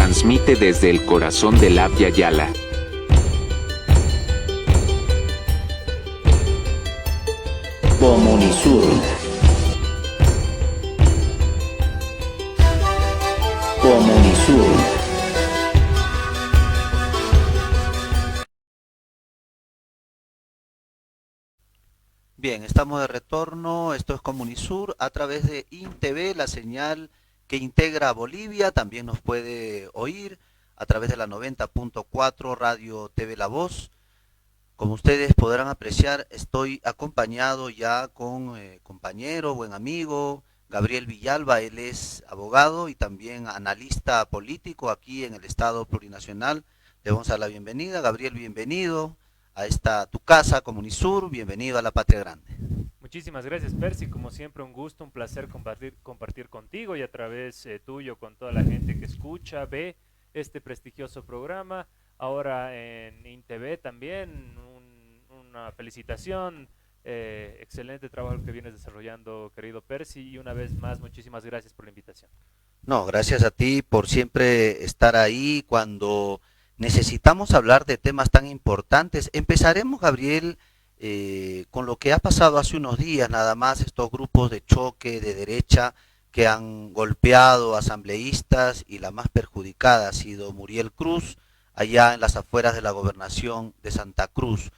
Transmite desde el corazón del Abya Yala. Comunisur. Comunisur. Bien, estamos de retorno, esto es Comunisur a través de INTV, la señal que integra a Bolivia, también nos puede oír a través de la 90.4 Radio TV La Voz. Como ustedes podrán apreciar, estoy acompañado ya con compañero, buen amigo, Gabriel Villalba. Él es abogado y también analista político aquí en el Estado Plurinacional. Le vamos a dar la bienvenida. Gabriel, bienvenido a esta tu casa, Comunisur, bienvenido a la Patria Grande. Muchísimas gracias, Percy. Como siempre, un gusto, un placer compartir contigo y a través tuyo con toda la gente que escucha, ve este prestigioso programa. Ahora en INTV también, una felicitación, excelente trabajo que vienes desarrollando, querido Percy, y una vez más, muchísimas gracias por la invitación. No, gracias a ti por siempre estar ahí cuando necesitamos hablar de temas tan importantes. Empezaremos, Gabriel, con lo que ha pasado hace unos días, nada más, estos grupos de choque de derecha que han golpeado asambleístas y la más perjudicada ha sido Muriel Cruz, allá en las afueras de la gobernación de Santa Cruz.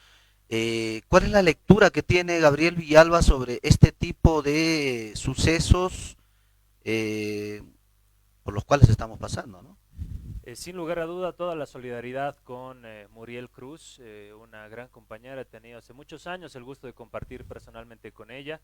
¿Cuál es la lectura que tiene Gabriel Villalba sobre este tipo de sucesos por los cuales estamos pasando, ¿no? Sin lugar a duda, toda la solidaridad con Muriel Cruz, una gran compañera. He tenido hace muchos años el gusto de compartir personalmente con ella.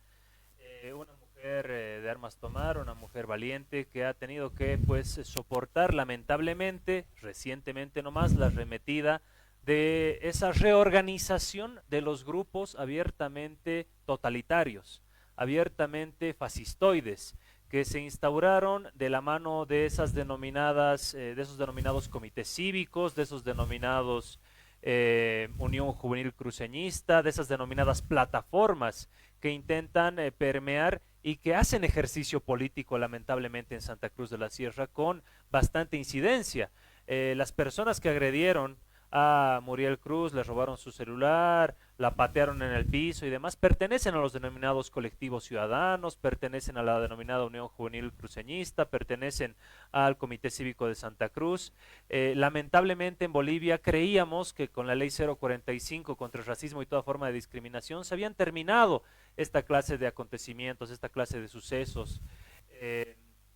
Una mujer de armas tomar, una mujer valiente que ha tenido que pues soportar lamentablemente, recientemente nomás, la arremetida de esa reorganización de los grupos abiertamente totalitarios, abiertamente fascistoides, que se instauraron de la mano de esas denominadas, de esos denominados comités cívicos, de esos denominados Unión Juvenil Cruceñista, de esas denominadas plataformas que intentan permear y que hacen ejercicio político lamentablemente en Santa Cruz de la Sierra con bastante incidencia. Las personas que agredieron a Muriel Cruz, le robaron su celular, la patearon en el piso y demás, pertenecen a los denominados colectivos ciudadanos, pertenecen a la denominada Unión Juvenil Cruceñista, pertenecen al Comité Cívico de Santa Cruz. Lamentablemente en Bolivia creíamos que con la ley 045 contra el racismo y toda forma de discriminación se habían terminado esta clase de acontecimientos, esta clase de sucesos.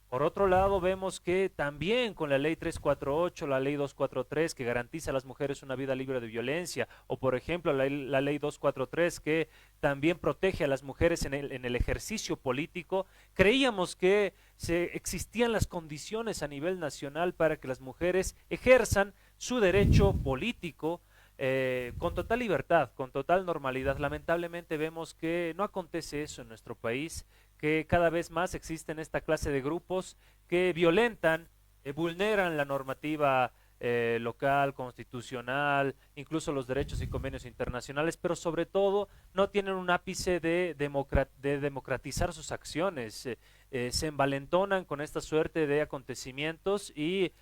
Por otro lado, vemos que también con la ley 348, la ley 243, que garantiza a las mujeres una vida libre de violencia, o por ejemplo la ley 243, que también protege a las mujeres en el ejercicio político, creíamos que existían las condiciones a nivel nacional para que las mujeres ejerzan su derecho político con total libertad, con total normalidad. Lamentablemente vemos que no acontece eso en nuestro país, que cada vez más existen esta clase de grupos que violentan, vulneran la normativa local, constitucional, incluso los derechos y convenios internacionales, pero sobre todo no tienen un ápice de democratizar sus acciones, se envalentonan con esta suerte de acontecimientos y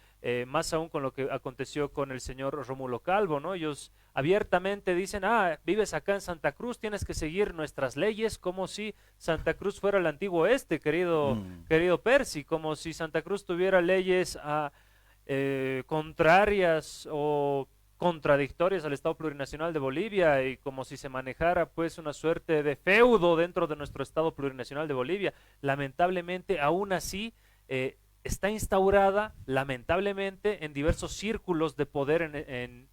más aún con lo que aconteció con el señor Rómulo Calvo, ¿no? Ellos abiertamente dicen, vives acá en Santa Cruz, tienes que seguir nuestras leyes, como si Santa Cruz fuera el antiguo oeste, querido Percy, como si Santa Cruz tuviera leyes contrarias o contradictorias al Estado Plurinacional de Bolivia y como si se manejara pues una suerte de feudo dentro de nuestro Estado Plurinacional de Bolivia. Lamentablemente, aún así, está instaurada, lamentablemente, en diversos círculos de poder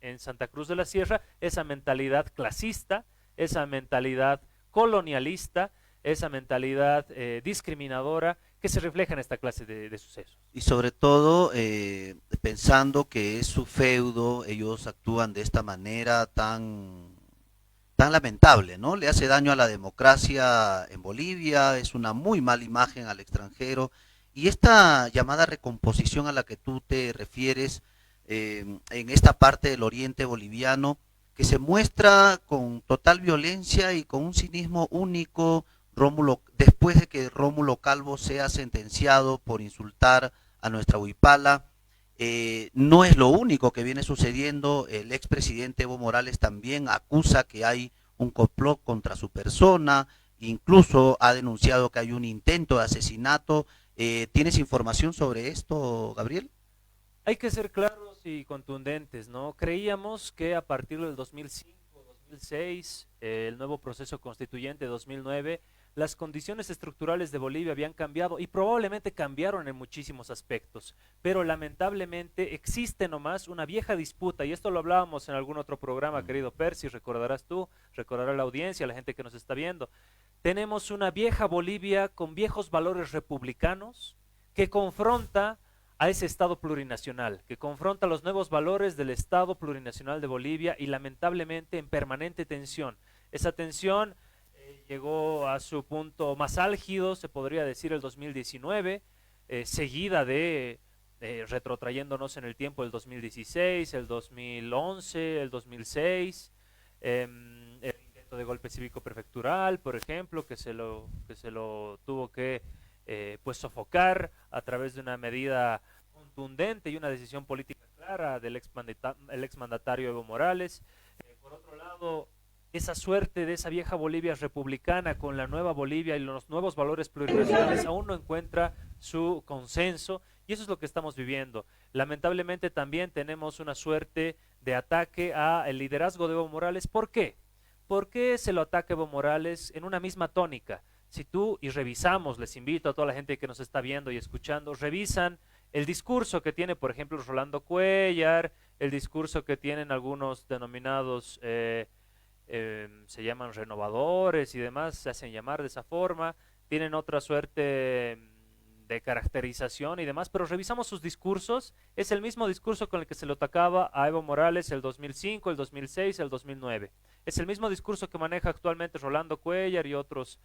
en Santa Cruz de la Sierra, esa mentalidad clasista, esa mentalidad colonialista, esa mentalidad discriminadora que se refleja en esta clase de sucesos. Y sobre todo, pensando que es su feudo, ellos actúan de esta manera tan lamentable, ¿no? Le hace daño a la democracia en Bolivia, es una muy mala imagen al extranjero. Y esta llamada recomposición a la que tú te refieres en esta parte del oriente boliviano, que se muestra con total violencia y con un cinismo único, después de que Rómulo Calvo sea sentenciado por insultar a nuestra huipala, No es lo único que viene sucediendo. El expresidente Evo Morales también acusa que hay un complot contra su persona, incluso ha denunciado que hay un intento de asesinato. ¿Tienes información sobre esto, Gabriel? Hay que ser claros y contundentes, ¿no? Creíamos que a partir del 2005, 2006, el nuevo proceso constituyente 2009, las condiciones estructurales de Bolivia habían cambiado y probablemente cambiaron en muchísimos aspectos, pero lamentablemente existe nomás una vieja disputa, y esto lo hablábamos en algún otro programa, querido Percy, recordarás tú, recordará la audiencia, la gente que nos está viendo. Tenemos una vieja Bolivia con viejos valores republicanos que confronta a ese Estado plurinacional, que confronta los nuevos valores del Estado plurinacional de Bolivia y lamentablemente en permanente tensión. Esa tensión llegó a su punto más álgido, se podría decir, el 2019, seguida de retrotrayéndonos en el tiempo el 2016, el 2011, el 2006, el intento de golpe cívico prefectural, por ejemplo, que se lo tuvo que pues sofocar a través de una medida contundente y una decisión política clara del exmandatario Evo Morales. Por otro lado, esa suerte de esa vieja Bolivia republicana con la nueva Bolivia y los nuevos valores plurinacionales aún no encuentra su consenso, y eso es lo que estamos viviendo. Lamentablemente también tenemos una suerte de ataque al liderazgo de Evo Morales. ¿Por qué? ¿Por qué se lo ataca Evo Morales en una misma tónica? Si tú, y revisamos, les invito a toda la gente que nos está viendo y escuchando, revisan el discurso que tiene, por ejemplo, Rolando Cuellar, el discurso que tienen algunos denominados se llaman renovadores y demás, se hacen llamar de esa forma, tienen otra suerte de caracterización y demás, pero revisamos sus discursos, es el mismo discurso con el que se le atacaba a Evo Morales el 2005, el 2006, el 2009. Es el mismo discurso que maneja actualmente Rolando Cuellar y otros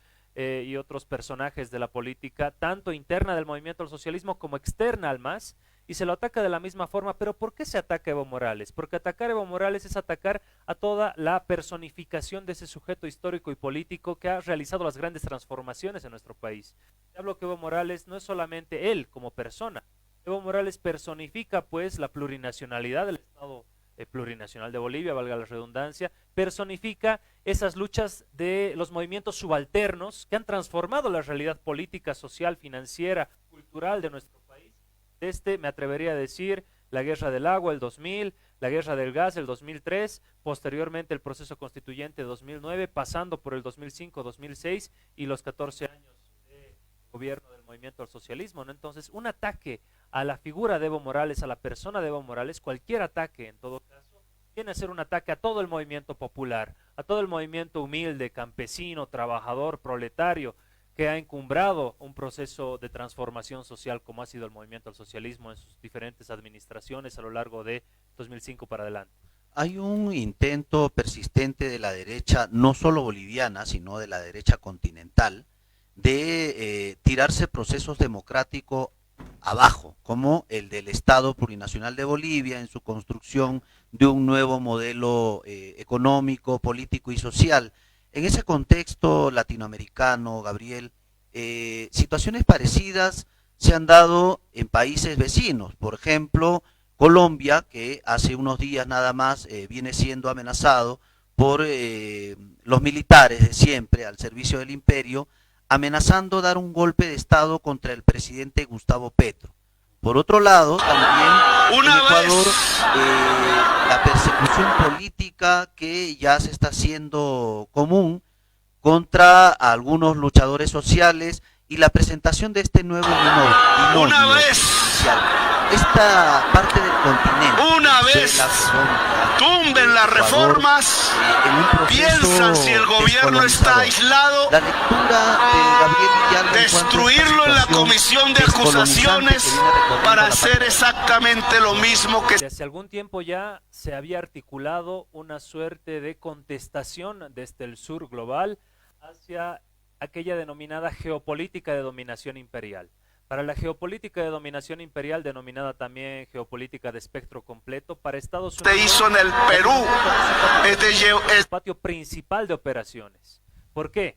personajes de la política, tanto interna del movimiento al socialismo como externa al MAS, y se lo ataca de la misma forma. ¿Pero por qué se ataca a Evo Morales? Porque atacar a Evo Morales es atacar a toda la personificación de ese sujeto histórico y político que ha realizado las grandes transformaciones en nuestro país. Hablo que Evo Morales no es solamente él como persona. Evo Morales personifica pues la plurinacionalidad del Estado plurinacional de Bolivia, valga la redundancia, personifica esas luchas de los movimientos subalternos que han transformado la realidad política, social, financiera, cultural de nuestro país. Me atrevería a decir, la guerra del agua, el 2000, la guerra del gas, el 2003, posteriormente el proceso constituyente de 2009, pasando por el 2005, 2006 y los 14 años de gobierno del movimiento al socialismo, ¿no? Entonces, un ataque a la figura de Evo Morales, a la persona de Evo Morales, cualquier ataque en todo caso, viene a ser un ataque a todo el movimiento popular, a todo el movimiento humilde, campesino, trabajador, proletario, que ha encumbrado un proceso de transformación social como ha sido el movimiento al socialismo en sus diferentes administraciones a lo largo de 2005 para adelante. Hay un intento persistente de la derecha, no solo boliviana, sino de la derecha continental, de tirarse procesos democráticos abajo, como el del Estado plurinacional de Bolivia en su construcción de un nuevo modelo económico, político y social. En ese contexto latinoamericano, Gabriel, situaciones parecidas se han dado en países vecinos. Por ejemplo, Colombia, que hace unos días nada más viene siendo amenazado por los militares de siempre al servicio del imperio, amenazando dar un golpe de Estado contra el presidente Gustavo Petro. Por otro lado, también en Ecuador, la persecución política que ya se está haciendo común contra algunos luchadores sociales y la presentación de este nuevo binomio social. Esta parte del continente, una vez tumben las reformas, piensan si el gobierno está aislado, la lectura de Gabriel Villalba destruirlo en la comisión de acusaciones para hacer exactamente lo mismo que... Hace algún tiempo ya se había articulado una suerte de contestación desde el sur global hacia aquella denominada geopolítica de dominación imperial. Para la geopolítica de dominación imperial, denominada también geopolítica de espectro completo, para Estados Unidos... Se hizo en el Perú. Es el patio principal de operaciones. ¿Por qué?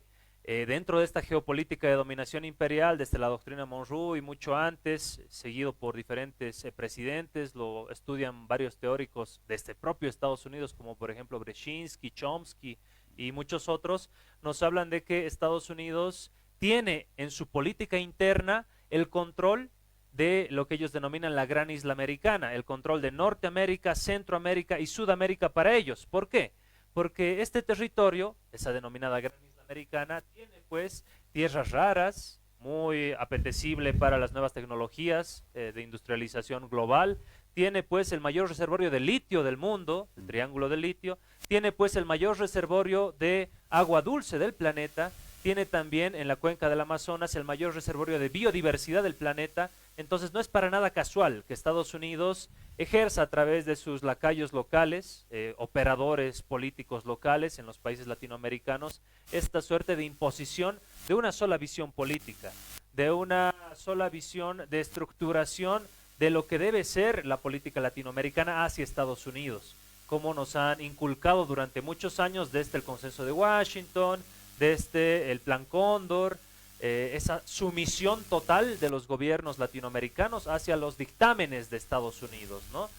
Dentro de esta geopolítica de dominación imperial, desde la doctrina Monroe y mucho antes, seguido por diferentes presidentes, lo estudian varios teóricos desde propio Estados Unidos, como por ejemplo Brzezinski, Chomsky y muchos otros, nos hablan de que Estados Unidos tiene en su política interna el control de lo que ellos denominan la Gran Isla Americana, el control de Norteamérica, Centroamérica y Sudamérica para ellos. ¿Por qué? Porque este territorio, esa denominada Gran Isla Americana, tiene pues tierras raras, muy apetecible para las nuevas tecnologías de industrialización global, tiene pues el mayor reservorio de litio del mundo, el Triángulo del Litio, tiene pues el mayor reservorio de agua dulce del planeta, tiene también en la cuenca del Amazonas el mayor reservorio de biodiversidad del planeta. Entonces no es para nada casual que Estados Unidos ejerza a través de sus lacayos locales, operadores políticos locales en los países latinoamericanos, esta suerte de imposición de una sola visión política, de una sola visión de estructuración de lo que debe ser la política latinoamericana hacia Estados Unidos, como nos han inculcado durante muchos años desde el Consenso de Washington, desde el Plan Cóndor, esa sumisión total de los gobiernos latinoamericanos hacia los dictámenes de Estados Unidos, ¿no?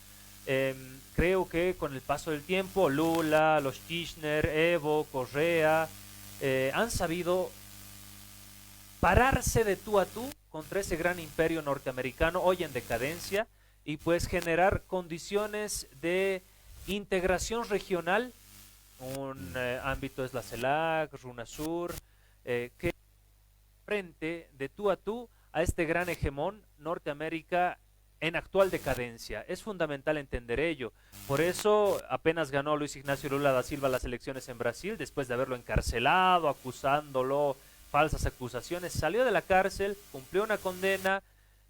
Creo que con el paso del tiempo, Lula, los Kirchner, Evo, Correa, han sabido pararse de tú a tú contra ese gran imperio norteamericano, hoy en decadencia, y pues generar condiciones de integración regional. Un ámbito es la CELAC, RUNASUR, que frente de tú a tú a este gran hegemón Norteamérica en actual decadencia. Es fundamental entender ello. Por eso apenas ganó Luis Ignacio Lula da Silva las elecciones en Brasil, después de haberlo encarcelado, acusándolo, falsas acusaciones, salió de la cárcel, cumplió una condena,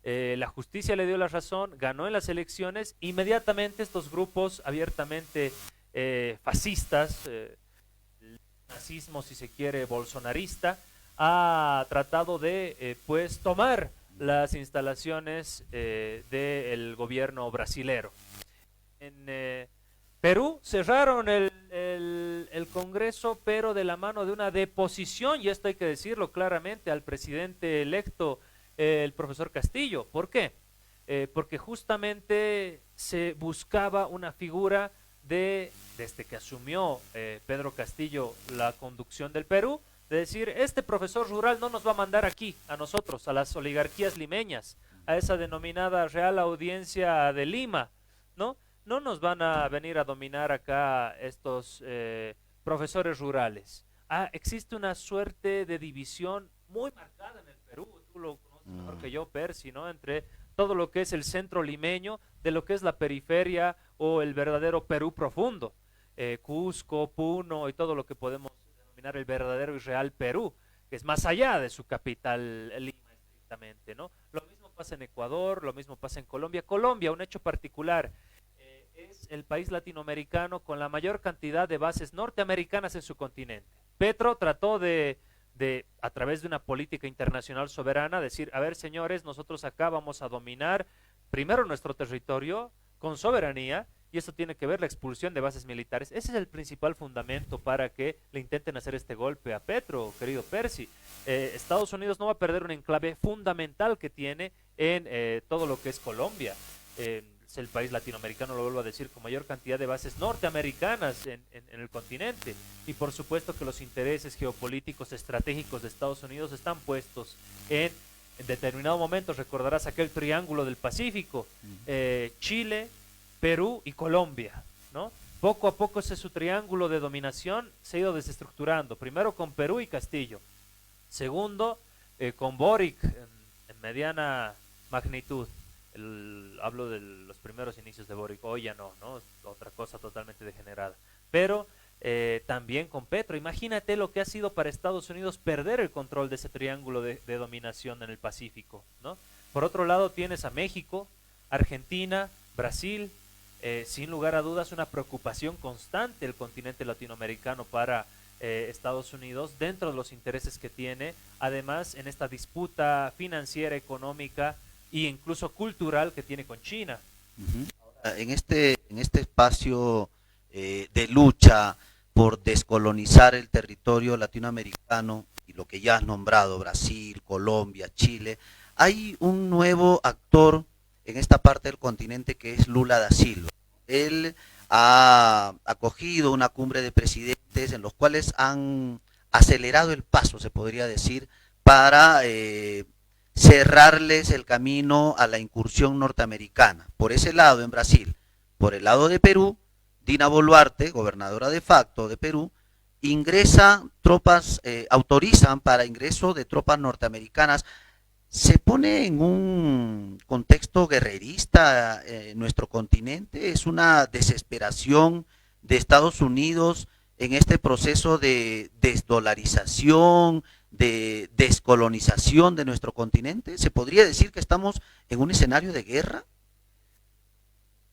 la justicia le dio la razón, ganó en las elecciones, inmediatamente estos grupos abiertamente fascistas, nazismo si se quiere bolsonarista, ha tratado de pues tomar las instalaciones del gobierno brasilero. En Perú cerraron el Congreso, pero de la mano de una deposición, y esto hay que decirlo claramente, al presidente electo, el profesor Castillo. ¿Por qué? Porque justamente se buscaba una figura desde que asumió Pedro Castillo la conducción del Perú, de decir, este profesor rural no nos va a mandar aquí, a nosotros, a las oligarquías limeñas, a esa denominada Real Audiencia de Lima, ¿no? No nos van a venir a dominar acá estos profesores rurales. Existe una suerte de división muy marcada en el Perú, tú lo conoces mejor que yo, Percy, ¿no? Entre todo lo que es el centro limeño, de lo que es la periferia o el verdadero Perú profundo, Cusco, Puno y todo lo que podemos denominar el verdadero y real Perú, que es más allá de su capital Lima estrictamente, ¿no? Lo mismo pasa en Ecuador, lo mismo pasa en Colombia. Colombia, un hecho particular, es el país latinoamericano con la mayor cantidad de bases norteamericanas en su continente. Petro trató a través de una política internacional soberana, decir, a ver señores, nosotros acá vamos a dominar primero nuestro territorio con soberanía, y eso tiene que ver la expulsión de bases militares. Ese es el principal fundamento para que le intenten hacer este golpe a Petro, querido Percy. Estados Unidos no va a perder un enclave fundamental que tiene en todo lo que es Colombia. Es el país latinoamericano, lo vuelvo a decir, con mayor cantidad de bases norteamericanas en el continente. Y por supuesto que los intereses geopolíticos estratégicos de Estados Unidos están puestos en determinado momento. Recordarás aquel triángulo del Pacífico, Chile, Perú y Colombia, ¿no? Poco a poco ese su triángulo de dominación se ha ido desestructurando. Primero con Perú y Castillo. Segundo, con Boric en mediana magnitud. Hablo de los primeros inicios de Boric, hoy ya no, ¿no? Es otra cosa totalmente degenerada. Pero también con Petro. Imagínate lo que ha sido para Estados Unidos perder el control de ese triángulo de dominación en el Pacífico, ¿no? Por otro lado tienes a México, Argentina, Brasil, sin lugar a dudas una preocupación constante el continente latinoamericano para Estados Unidos dentro de los intereses que tiene, además en esta disputa financiera, económica e incluso cultural que tiene con China. Ahora, en este espacio de lucha por descolonizar el territorio latinoamericano y lo que ya has nombrado, Brasil, Colombia, Chile, hay un nuevo actor en esta parte del continente que es Lula da Silva. Él ha acogido una cumbre de presidentes en los cuales han acelerado el paso, se podría decir, para cerrarles el camino a la incursión norteamericana. Por ese lado en Brasil, por el lado de Perú, Dina Boluarte, gobernadora de facto de Perú, ingresa tropas, autorizan para ingreso de tropas norteamericanas. Se pone en un contexto guerrerista nuestro continente, es una desesperación de Estados Unidos en este proceso de desdolarización, de descolonización de nuestro continente. ¿Se podría decir que estamos en un escenario de guerra?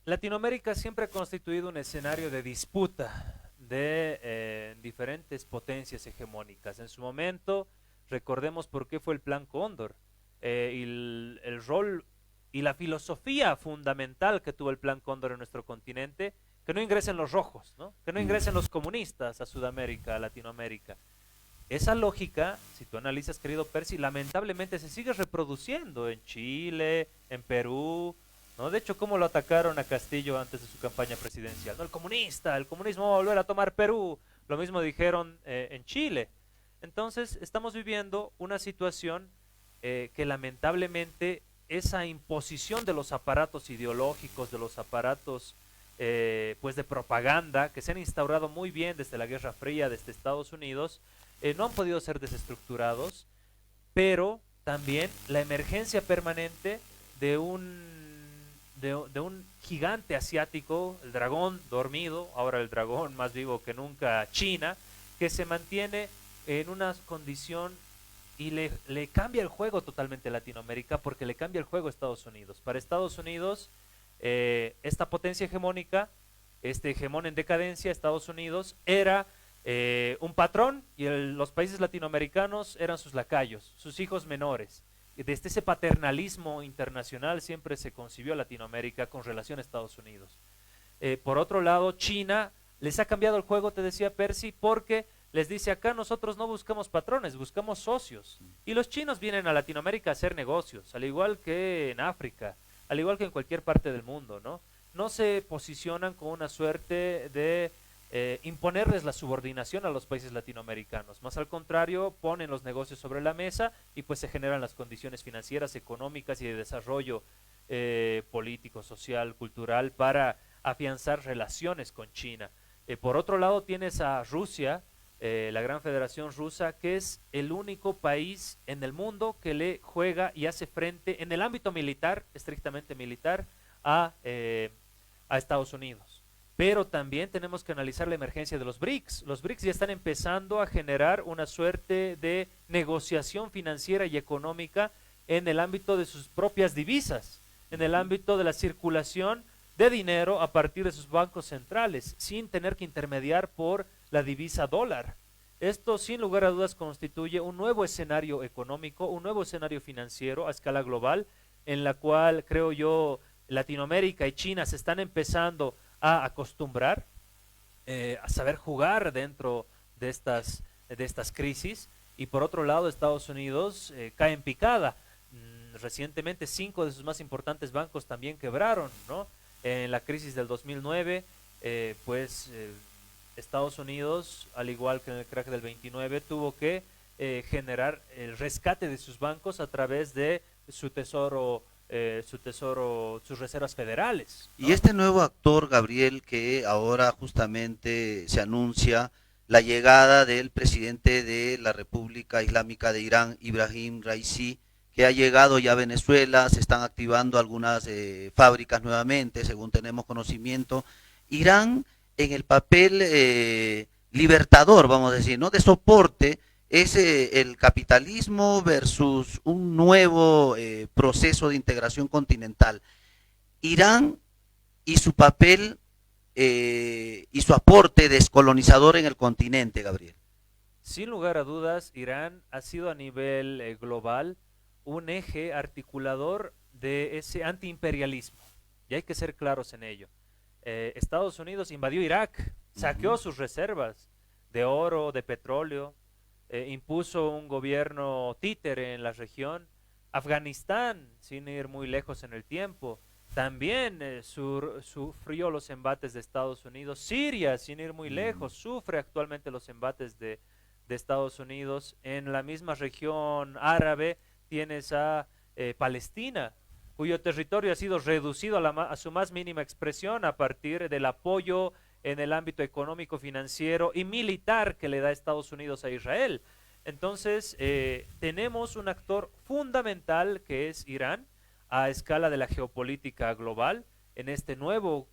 Latinoamérica siempre ha constituido un escenario de disputa de diferentes potencias hegemónicas. En su momento, recordemos por qué fue el Plan Cóndor, y el rol y la filosofía fundamental que tuvo el Plan Cóndor en nuestro continente, que no ingresen los rojos, ¿no? Que no ingresen los comunistas a Sudamérica, a Latinoamérica. Esa lógica, si tú analizas, querido Percy, lamentablemente se sigue reproduciendo en Chile, en Perú, ¿no? De hecho, ¿cómo lo atacaron a Castillo antes de su campaña presidencial? ¿No? El comunismo va a volver a tomar Perú. Lo mismo dijeron en Chile. Entonces, estamos viviendo una situación que lamentablemente esa imposición de los aparatos ideológicos, de los aparatos pues de propaganda, que se han instaurado muy bien desde la Guerra Fría, desde Estados Unidos, no han podido ser desestructurados, pero también la emergencia permanente de un gigante asiático, el dragón dormido, ahora el dragón más vivo que nunca, China, que se mantiene en una condición y le cambia el juego totalmente a Latinoamérica, porque le cambia el juego a Estados Unidos. Para Estados Unidos, esta potencia hegemónica, este hegemón en decadencia, Estados Unidos, era un patrón, y los países latinoamericanos eran sus lacayos, sus hijos menores. Y desde ese paternalismo internacional siempre se concibió Latinoamérica con relación a Estados Unidos. Por otro lado, China les ha cambiado el juego, te decía Percy, porque les dice: acá nosotros no buscamos patrones, buscamos socios. Y los chinos vienen a Latinoamérica a hacer negocios, al igual que en África, al igual que en cualquier parte del mundo, ¿no? No se posicionan con una suerte de imponerles la subordinación a los países latinoamericanos, más al contrario, ponen los negocios sobre la mesa y pues se generan las condiciones financieras, económicas y de desarrollo político, social, cultural, para afianzar relaciones con China. Por otro lado tienes a Rusia, la Gran Federación Rusa, que es el único país en el mundo que le juega y hace frente en el ámbito militar, estrictamente militar, a Estados Unidos. Pero también tenemos que analizar la emergencia de los BRICS. Los BRICS ya están empezando a generar una suerte de negociación financiera y económica en el ámbito de sus propias divisas, en el ámbito de la circulación de dinero a partir de sus bancos centrales, sin tener que intermediar por la divisa dólar. Esto, sin lugar a dudas, constituye un nuevo escenario económico, un nuevo escenario financiero a escala global, en la cual, creo yo, Latinoamérica y China se están empezando a acostumbrar, a saber jugar dentro de estas crisis. Y por otro lado, Estados Unidos cae en picada. Recientemente 5 de sus más importantes bancos también quebraron, ¿no? En la crisis del 2009, Estados Unidos, al igual que en el crack del 29, tuvo que generar el rescate de sus bancos a través de su tesoro, sus reservas federales, ¿no? Y este nuevo actor, Gabriel, que ahora justamente se anuncia la llegada del presidente de la República Islámica de Irán, Ibrahim Raisi, que ha llegado ya a Venezuela, se están activando algunas fábricas nuevamente, según tenemos conocimiento. Irán, en el papel libertador, vamos a decir, ¿no? De soporte, es el capitalismo versus un nuevo proceso de integración continental. Irán y su papel y su aporte descolonizador en el continente, Gabriel. Sin lugar a dudas, Irán ha sido a nivel global un eje articulador de ese antiimperialismo, y hay que ser claros en ello. Estados Unidos invadió Irak, saqueó sus reservas de oro, de petróleo, impuso un gobierno títere en la región. Afganistán, sin ir muy lejos en el tiempo, también sufrió los embates de Estados Unidos. Siria, sin ir muy lejos, sufre actualmente los embates de Estados Unidos. En la misma región árabe tienes a Palestina, cuyo territorio ha sido reducido a su más mínima expresión a partir del apoyo en el ámbito económico, financiero y militar que le da Estados Unidos a Israel. Entonces, tenemos un actor fundamental que es Irán a escala de la geopolítica global en este nuevo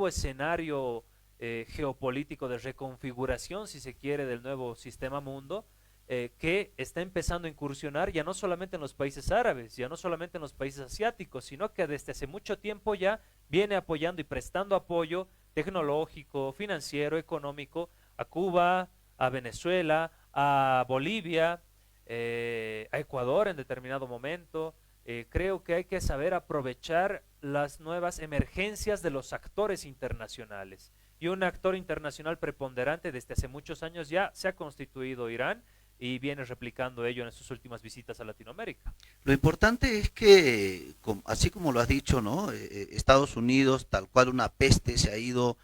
escenario geopolítico de reconfiguración, si se quiere, del nuevo sistema mundo, que está empezando a incursionar ya no solamente en los países árabes, ya no solamente en los países asiáticos, sino que desde hace mucho tiempo ya viene apoyando y prestando apoyo tecnológico, financiero, económico a Cuba, a Venezuela, a Bolivia, a Ecuador en determinado momento. Creo que hay que saber aprovechar las nuevas emergencias de los actores internacionales. Y un actor internacional preponderante desde hace muchos años ya se ha constituido Irán y viene replicando ello en sus últimas visitas a Latinoamérica. Lo importante es que, así como lo has dicho, ¿no? Estados Unidos, tal cual una peste, se ha ido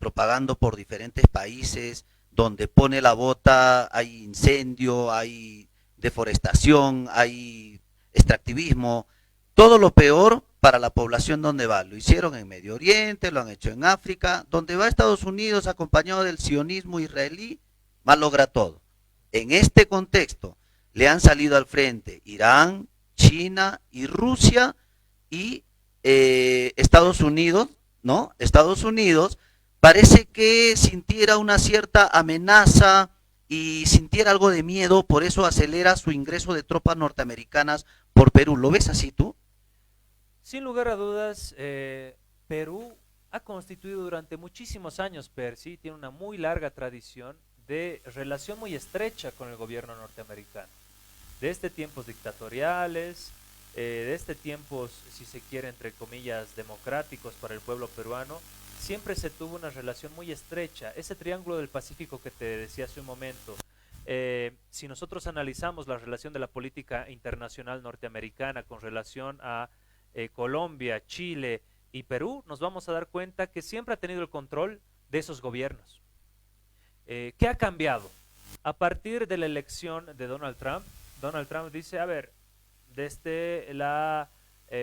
propagando por diferentes países, donde pone la bota, hay incendio, hay deforestación, hay extractivismo, todo lo peor para la población donde va. Lo hicieron en Medio Oriente, lo han hecho en África, donde va Estados Unidos acompañado del sionismo israelí, malogra todo. En este contexto le han salido al frente Irán, China y Rusia y Estados Unidos, ¿no? Estados Unidos parece que sintiera una cierta amenaza y sintiera algo de miedo, por eso acelera su ingreso de tropas norteamericanas por Perú. ¿Lo ves así tú? Sin lugar a dudas, Perú ha constituido durante muchísimos años, Percy, tiene una muy larga tradición de relación muy estrecha con el gobierno norteamericano. Desde tiempos dictatoriales, desde tiempos, si se quiere, entre comillas, democráticos para el pueblo peruano, siempre se tuvo una relación muy estrecha. Ese triángulo del Pacífico que te decía hace un momento, si nosotros analizamos la relación de la política internacional norteamericana con relación a Colombia, Chile y Perú, nos vamos a dar cuenta que siempre ha tenido el control de esos gobiernos. ¿Qué ha cambiado? A partir de la elección de Donald Trump dice, a ver, desde la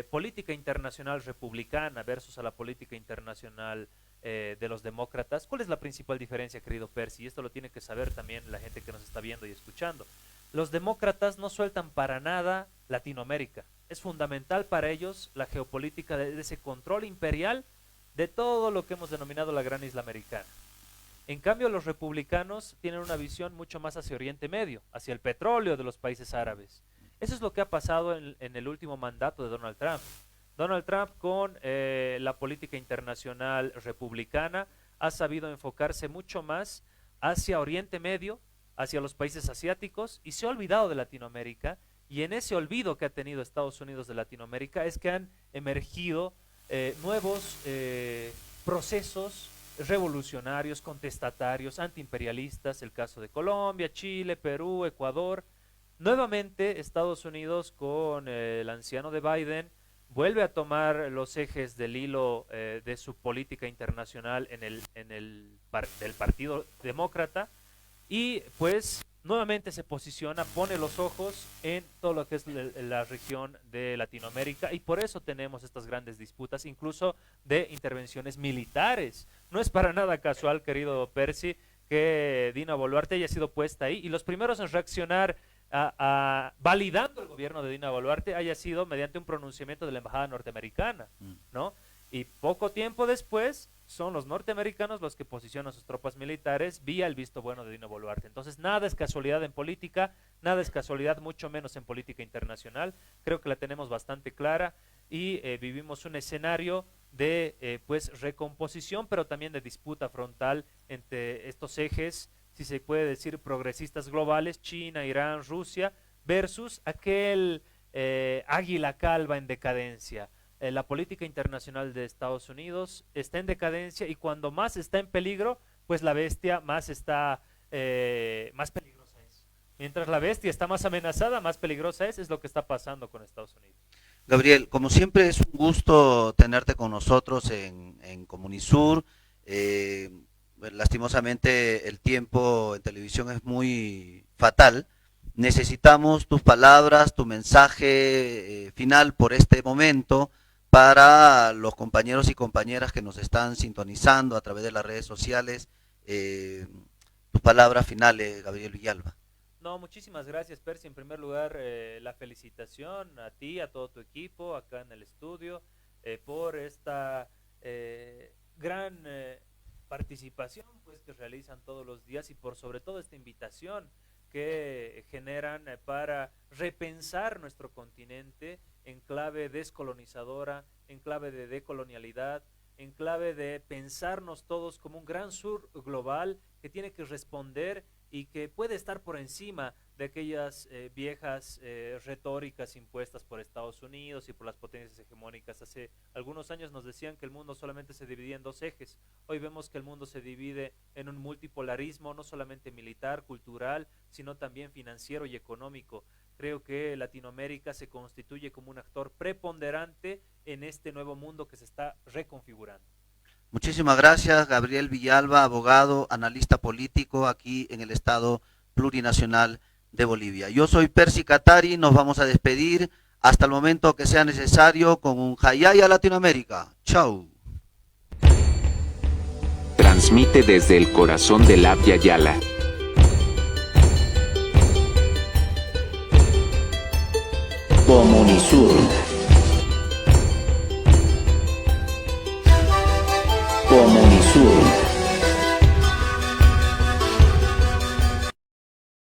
política internacional republicana versus a la política internacional de los demócratas, ¿cuál es la principal diferencia, querido Percy? Y esto lo tiene que saber también la gente que nos está viendo y escuchando. Los demócratas no sueltan para nada Latinoamérica. Es fundamental para ellos la geopolítica de ese control imperial de todo lo que hemos denominado la gran isla americana. En cambio, los republicanos tienen una visión mucho más hacia Oriente Medio, hacia el petróleo de los países árabes. Eso es lo que ha pasado en el último mandato de Donald Trump. Donald Trump, con la política internacional republicana, ha sabido enfocarse mucho más hacia Oriente Medio, hacia los países asiáticos, y se ha olvidado de Latinoamérica. Y en ese olvido que ha tenido Estados Unidos de Latinoamérica es que han emergido nuevos procesos revolucionarios, contestatarios, antiimperialistas, el caso de Colombia, Chile, Perú, Ecuador. Nuevamente Estados Unidos, con el anciano de Biden, vuelve a tomar los ejes del hilo de su política internacional del Partido Demócrata, y pues nuevamente se posiciona, pone los ojos en todo lo que es la región de Latinoamérica, y por eso tenemos estas grandes disputas, incluso de intervenciones militares. No es para nada casual, querido Percy, que Dina Boluarte haya sido puesta ahí, y los primeros en reaccionar validando el gobierno de Dina Boluarte haya sido mediante un pronunciamiento de la embajada norteamericana, ¿no? Y poco tiempo después son los norteamericanos los que posicionan sus tropas militares vía el visto bueno de Dina Boluarte. Entonces nada es casualidad en política, nada es casualidad, mucho menos en política internacional. Creo que la tenemos bastante clara y vivimos un escenario de pues recomposición, pero también de disputa frontal entre estos ejes, si se puede decir, progresistas globales, China, Irán, Rusia, versus aquel águila calva en decadencia. La política internacional de Estados Unidos está en decadencia, y cuando más está en peligro, pues la bestia más peligrosa es. Mientras la bestia está más amenazada, más peligrosa es lo que está pasando con Estados Unidos. Gabriel, como siempre es un gusto tenerte con nosotros en Comunisur. Lastimosamente el tiempo en televisión es muy fatal. Necesitamos tus palabras, tu mensaje final por este momento para los compañeros y compañeras que nos están sintonizando a través de las redes sociales. Tus palabras finales, Gabriel Villalba. No, muchísimas gracias, Percy. En primer lugar, la felicitación a ti, a todo tu equipo acá en el estudio, por esta gran participación pues, que realizan todos los días y por sobre todo esta invitación que generan para repensar nuestro continente en clave descolonizadora, en clave de decolonialidad, en clave de pensarnos todos como un gran sur global que tiene que responder y que puede estar por encima de aquellas viejas retóricas impuestas por Estados Unidos y por las potencias hegemónicas. Hace algunos años nos decían que el mundo solamente se dividía en dos ejes. Hoy vemos que el mundo se divide en un multipolarismo, no solamente militar, cultural, sino también financiero y económico. Creo que Latinoamérica se constituye como un actor preponderante en este nuevo mundo que se está reconfigurando. Muchísimas gracias, Gabriel Villalba, abogado, analista político aquí en el Estado Plurinacional de Bolivia. Yo soy Percy Catari, nos vamos a despedir hasta el momento que sea necesario con un Jayaya Latinoamérica. Chau. Transmite desde el corazón del Abya Yala. Comunisur. Comunisur.